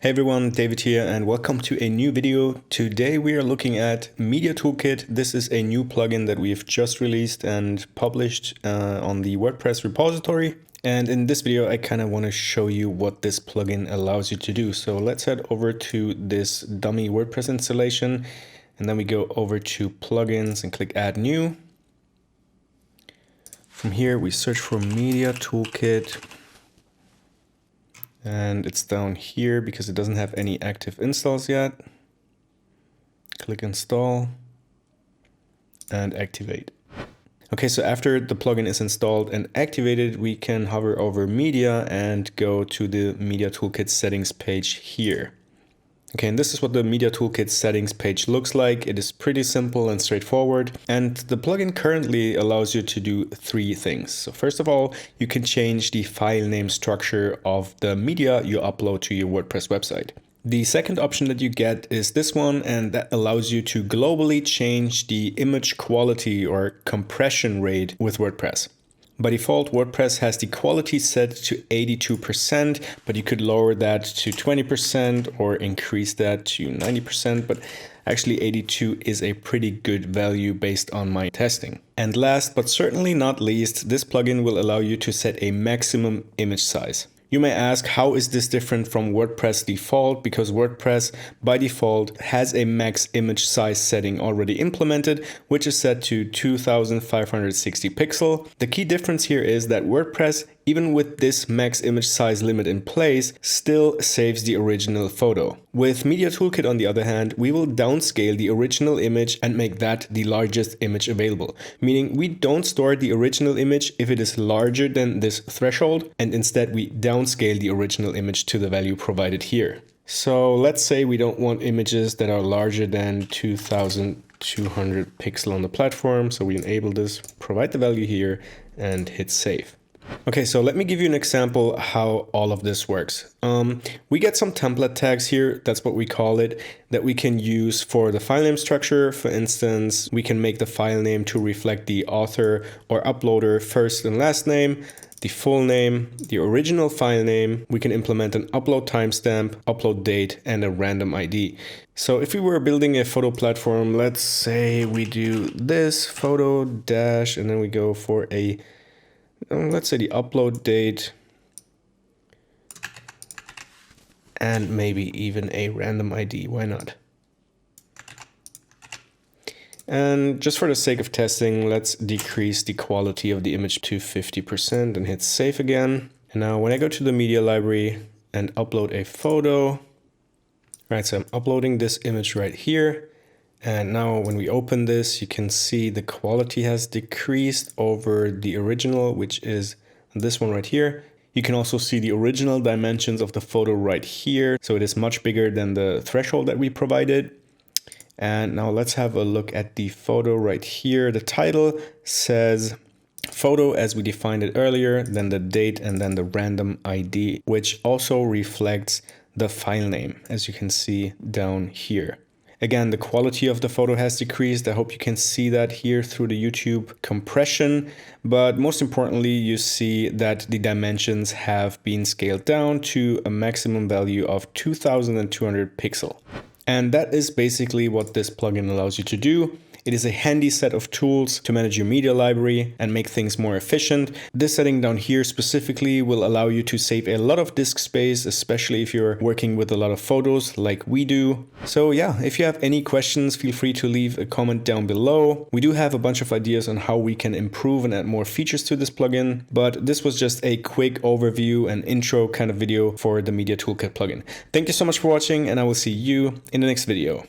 Hey everyone, David here and welcome to a new video. Today we are looking at Media Toolkit. This is a new plugin that we've just released and published on the WordPress repository. And in this video, I kind of want to show you what this plugin allows you to do. So let's head over to this dummy WordPress installation and then we go over to plugins and click add new. From here, we search for Media Toolkit. And it's down here because it doesn't have any active installs yet. Click install and activate. Okay, so after the plugin is installed and activated, we can hover over media and go to the Media Toolkit settings page here. Okay, and this is what the Media Toolkit settings page looks like. It is pretty simple and straightforward. And the plugin currently allows you to do three things. So first of all, you can change the file name structure of the media you upload to your WordPress website. The second option that you get is this one, and that allows you to globally change the image quality or compression rate with WordPress. By default, WordPress has the quality set to 82%, but you could lower that to 20% or increase that to 90%, but actually 82 is a pretty good value based on my testing. And last but certainly not least, this plugin will allow you to set a maximum image size. You may ask, how is this different from WordPress default? Because WordPress by default has a max image size setting already implemented, which is set to 2560 pixel. The key difference here is that WordPress, even with this max image size limit in place, still saves the original photo. With Media Toolkit, on the other hand, we will downscale the original image and make that the largest image available. Meaning we don't store the original image if it is larger than this threshold, and instead we downscale the original image to the value provided here. So let's say we don't want images that are larger than 2200 pixel on the platform. So we enable this, provide the value here, and hit save. Okay, so let me give you an example how all of this works. We get some template tags here, that's what we call it, that we can use for the file name structure. For instance, we can make the file name to reflect the author or uploader first and last name, the full name, the original file name. We can implement an upload timestamp, upload date, and a random ID. So if we were building a photo platform, let's say we do this photo dash, and then we go for a let's say the upload date and maybe even a random ID, why not? And just for the sake of testing, let's decrease the quality of the image to 50% and hit save again. And now when I go to the media library and upload a photo, right, so I'm uploading this image right here. And now when we open this, you can see the quality has decreased over the original, which is this one right here. You can also see the original dimensions of the photo right here. So it is much bigger than the threshold that we provided. And now let's have a look at the photo right here. The title says photo as we defined it earlier, then the date and then the random ID, which also reflects the file name, as you can see down here. Again, the quality of the photo has decreased. I hope you can see that here through the YouTube compression. But most importantly, you see that the dimensions have been scaled down to a maximum value of 2200 pixel. And that is basically what this plugin allows you to do. It is a handy set of tools to manage your media library and make things more efficient. This setting down here specifically will allow you to save a lot of disk space, especially if you're working with a lot of photos like we do. So yeah, if you have any questions, feel free to leave a comment down below. We do have a bunch of ideas on how we can improve and add more features to this plugin, but this was just a quick overview and intro kind of video for the Media Toolkit plugin. Thank you so much for watching, and I will see you in the next video.